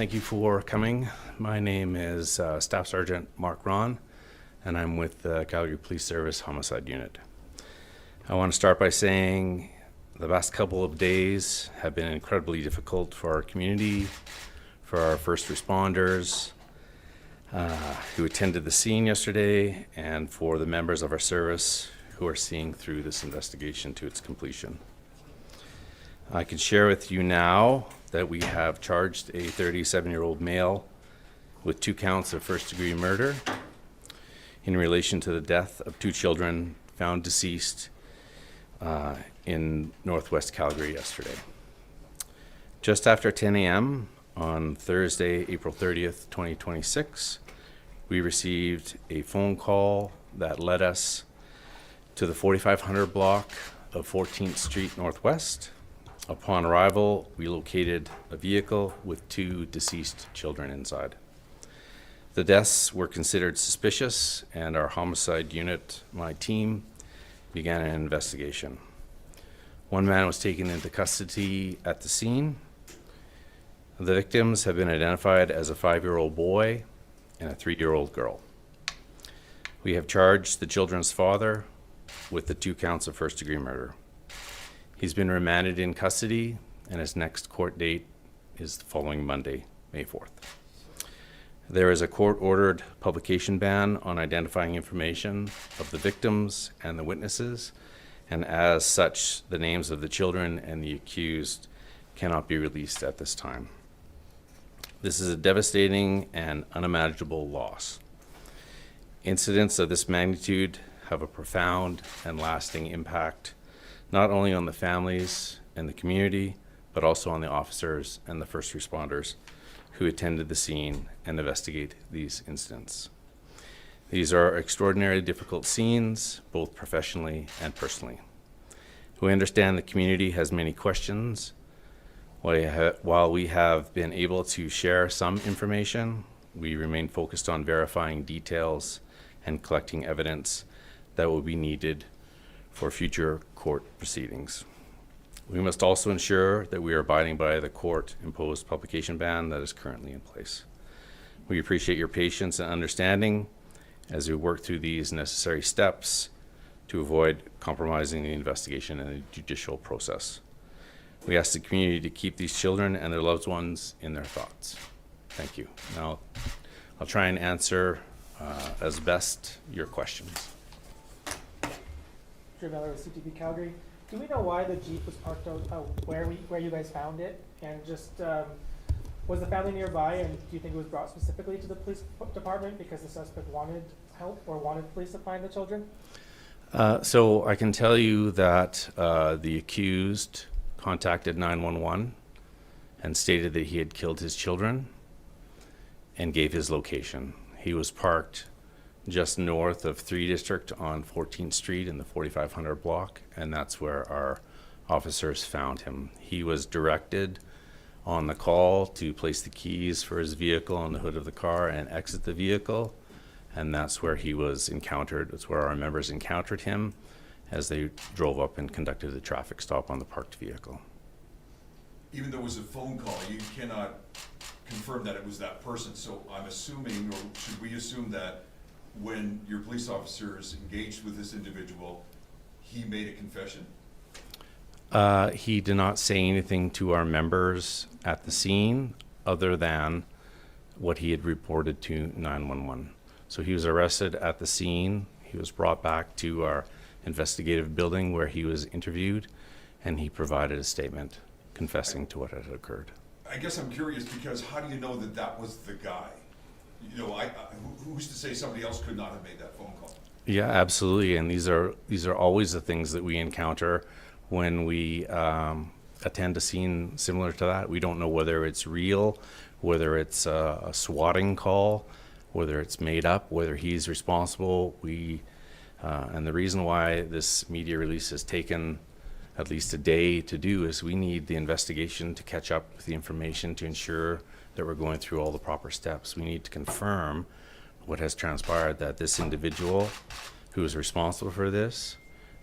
Thank you for coming. My name is Staff Sergeant Mark Ron, and I'm with the Calgary Police Service Homicide Unit. I want to start by saying the last couple of days have been incredibly difficult for our community, for our first responders who attended the scene yesterday, and for the members of our service who are seeing through this investigation to its completion. I can share with you now that we have charged a 37-year-old male with 2 counts of first-degree murder in relation to the death of 2 children found deceased in northwest Calgary yesterday. Just after 10 a.m. on Thursday, April 30th, 2026, we received a phone call that led us to the 4500 block of 14th Street Northwest. Upon arrival, we located a vehicle with 2 deceased children inside. The deaths were considered suspicious, and our homicide unit, my team, began an investigation. 1 man was taken into custody at the scene. The victims have been identified as a 5-year-old boy and a 3-year-old girl. We have charged the children's father with the 2 counts of first-degree murder. He's been remanded in custody, and his next court date is the following Monday, May 4th. There is a court-ordered publication ban on identifying information of the victims and the witnesses, and as such, the names of the children and the accused cannot be released at this time. This is a devastating and unimaginable loss. Incidents of this magnitude have a profound and lasting impact not only on the families and the community, but also on the officers and the first responders who attended the scene and investigate these incidents. These are extraordinarily difficult scenes, both professionally and personally. We understand the community has many questions. While we have been able to share some information, we remain focused on verifying details and collecting evidence that will be needed for future court proceedings. We must also ensure that we are abiding by the court-imposed publication ban that is currently in place. We appreciate your patience and understanding as we work through these necessary steps to avoid compromising the investigation and the judicial process. We ask the community to keep these children and their loved ones in their thoughts. Thank you. Now, I'll try and answer as best your questions. Miller with CTV Calgary. Do we know why the Jeep was parked out where you guys found it? And just, was the family nearby, and do you think it was brought specifically to the police department because the suspect wanted help or wanted police to find the children? So I can tell you that the accused contacted 911 and stated that he had killed his children and gave his location. He was parked just north of 3 District on 14th Street in the 4500 block, and that's where our officers found him. He was directed on the call to place the keys for his vehicle on the hood of the car and exit the vehicle, and that's where he was encountered. That's where our members encountered him as they drove up and conducted a traffic stop on the parked vehicle. Even though it was a phone call, you cannot confirm that it was that person, so I'm assuming, or should we assume that when your police officers engaged with this individual, he made a confession? He did not say anything to our members at the scene other than what he had reported to 911. So he was arrested at the scene. He was brought back to our investigative building where he was interviewed, and he provided a statement confessing to what had occurred. I guess I'm curious because how do you know that that was the guy? You know, who's to say somebody else could not have made that phone call? Yeah, absolutely. And these are always the things that we encounter when we attend a scene similar to that. We don't know whether it's real, whether it's a swatting call, whether it's made up, whether he's responsible. And the reason why this media release has taken at least a day to do is we need the investigation to catch up with the information to ensure that we're going through all the proper steps. We need to confirm what has transpired, that this individual who is responsible for this,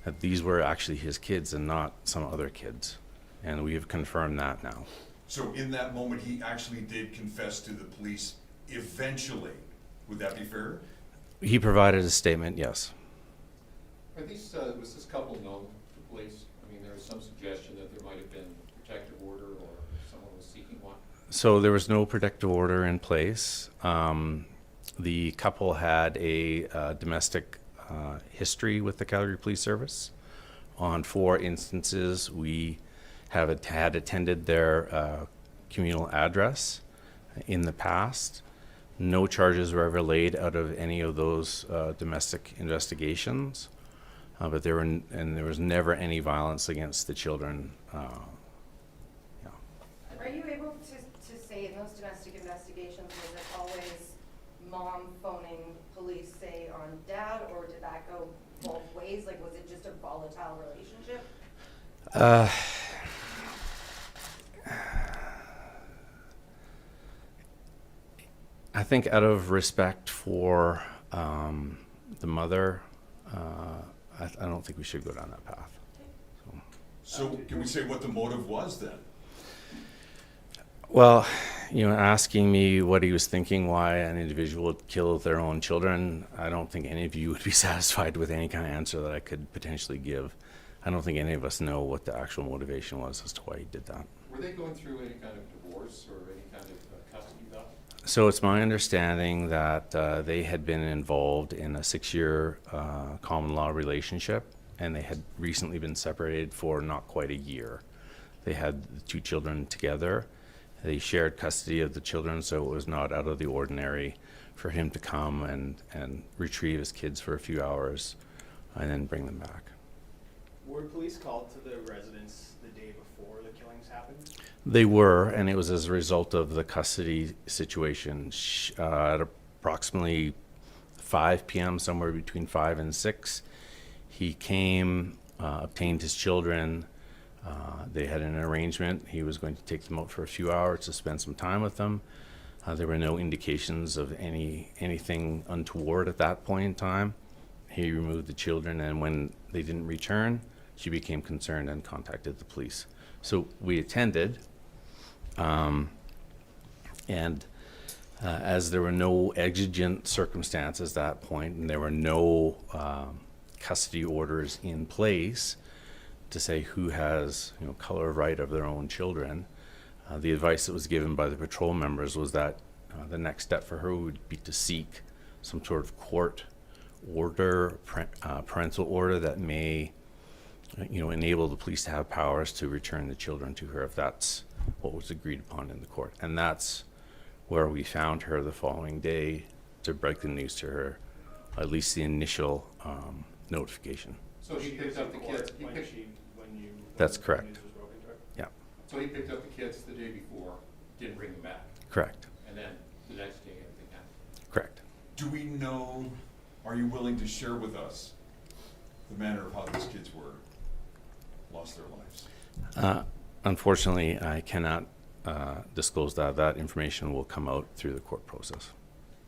that these were actually his kids and not some other kids. And we have confirmed that now. So in that moment, he actually did confess to the police eventually. Would that be fair? He provided a statement, yes. Are these, was this couple known to police? I mean, there was some suggestion that there might have been protective order or someone was seeking one. So there was no protective order in place. The couple had a domestic history with the Calgary Police Service. On 4 instances, we had attended their communal address in the past. No charges were ever laid out of any of those domestic investigations, but there was never any violence against the children. Yeah. Are you able to say in those domestic investigations, was it always mom phoning police, say, on dad, or did that go both ways? Like, was it just a volatile relationship? I think out of respect for the mother, I don't think we should go down that path. So can we say what the motive was then? Well, asking me what he was thinking, why an individual would kill their own children, I don't think any of you would be satisfied with any kind of answer that I could potentially give. I don't think any of us know what the actual motivation was as to why he did that. Were they going through any kind of divorce or any kind of custody battle? So it's my understanding that they had been involved in a 6-year common law relationship, and they had recently been separated for not quite a year. They had the 2 children together. They shared custody of the children, so it was not out of the ordinary for him to come and retrieve his kids for a few hours and then bring them back. Were police called to the residence the day before the killings happened? They were, and it was as a result of the custody situation. At approximately 5 p.m., somewhere between 5 and 6, he came, obtained his children. They had an arrangement. He was going to take them out for a few hours to spend some time with them. There were no indications of anything untoward at that point in time. He removed the children, and when they didn't return, she became concerned and contacted the police. So we attended, and as there were no exigent circumstances at that point, and there were no custody orders in place to say who has color of right of their own children, the advice that was given by the patrol members was that the next step for her would be to seek some sort of court order, parental order that may enable the police to have powers to return the children to her if that's what was agreed upon in the court. And that's where we found her the following day to break the news to her, at least the initial notification. So he picked up the kids. That's correct. News was broken to her? Yeah, So he picked up the kids the day before, didn't bring them back, correct, and then the next day everything happened. correct. Do we know, are you willing to share with us the manner of how these kids lost their lives? Unfortunately, I cannot disclose that. That information will come out through the court process.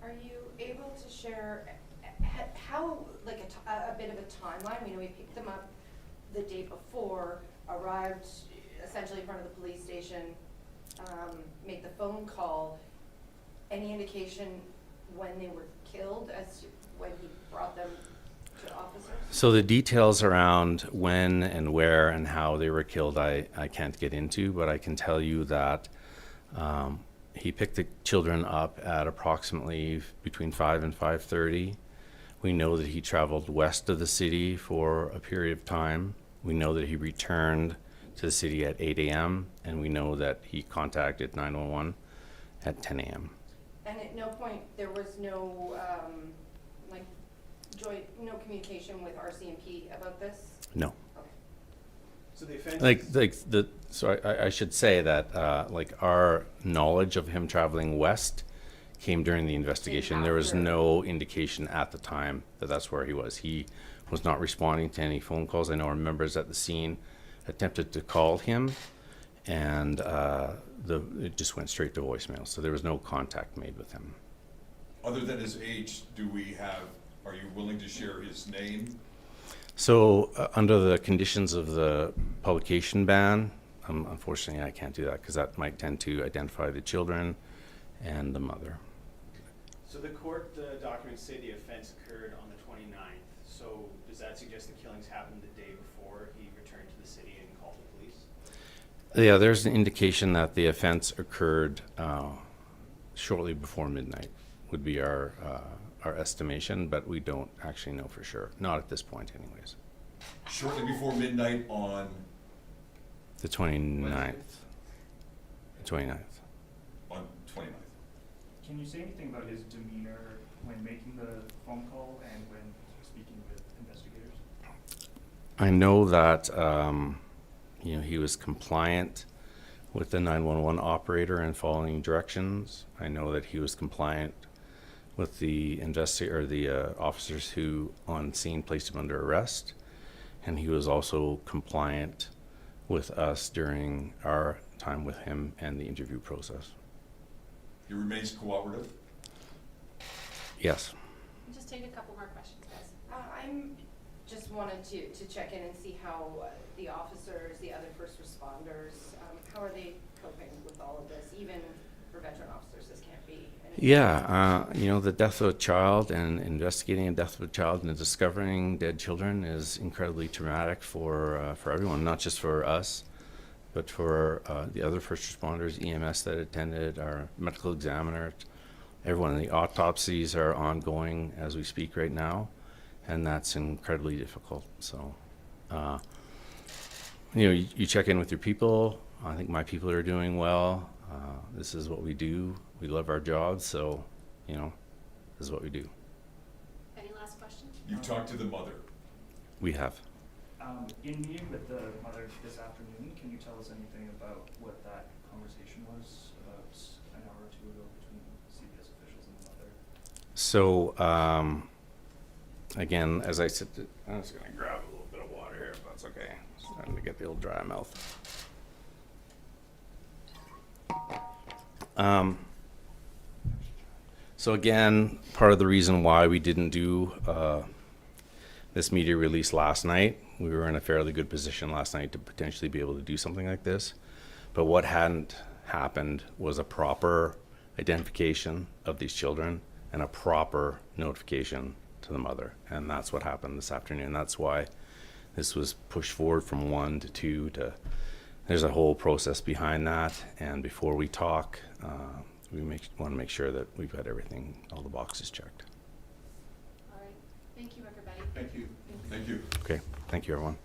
Are you able to share how, like a bit of a timeline? We picked them up the day before, arrived essentially in front of the police station, made the phone call. Any indication when they were killed as to when he brought them to officers? So the details around when and where and how they were killed, I can't get into, but I can tell you that he picked the children up at approximately between 5 and 5:30. We know that he traveled west of the city for a period of time. We know that he returned to the city at 8 a.m., and we know that he contacted 911 at 10 a.m. And at no point there was no no communication with RCMP about this? No. Okay. So the offense. So I should say that our knowledge of him traveling west came during the investigation. There was After. no indication at the time that that's where he was. He was not responding to any phone calls. I know our members at the scene attempted to call him, and it just went straight to voicemail. So there was no contact made with him. Other than his age, are you willing to share his name? So under the conditions of the publication ban, Unfortunately, I can't do that because that might tend to identify the children and the mother. So the court documents say the offense occurred on the 29th. So does that suggest the killings happened the day before he returned to the city and called the police? Yeah, there's an indication that the offense occurred shortly before midnight would be our estimation, but we don't actually know for sure. Not at this point anyways. Shortly before midnight on, The 29th. The 29th. on 29th. Can you say anything about his demeanor when making the phone call and when speaking with investigators? I know that he was compliant with the 911 operator and following directions. I know that he was compliant with the officers who on scene placed him under arrest, and he was also compliant with us during our time with him and the interview process. He remains cooperative? Yes. Just take a couple more questions, guys. I'm just wanted to check in and see how the officers, the other first responders, how are they coping with all of this? Even for veteran officers, this can't be anything. Yeah, the death of a child and investigating the death of a child and discovering dead children is incredibly traumatic for everyone, not just for us, but for the other first responders, EMS that attended, our medical examiner, everyone. The autopsies are ongoing as we speak right now, and that's incredibly difficult. So, you check in with your people. I think my people are doing well. This is what we do. We love our jobs, so, this is what we do. Any last questions? You've talked to the mother. We have. In meeting with the mother this afternoon, can you tell us anything about what that conversation was about an hour or two ago between CPS officials and the mother? So, again, as I said, I'm just going to grab a little bit of water here, if that's okay. Starting to get the old dry mouth. So again, part of the reason why we didn't do this media release last night, we were in a fairly good position last night to potentially be able to do something like this. But what hadn't happened was a proper identification of these children and a proper notification to the mother. And that's what happened this afternoon. That's why this was pushed forward from 1 to 2 to, there's a whole process behind that. And before we talk, we want to make sure that we've got everything, all the boxes checked. All right. Thank you, everybody. Thank you. Thank you. Okay, thank you, everyone.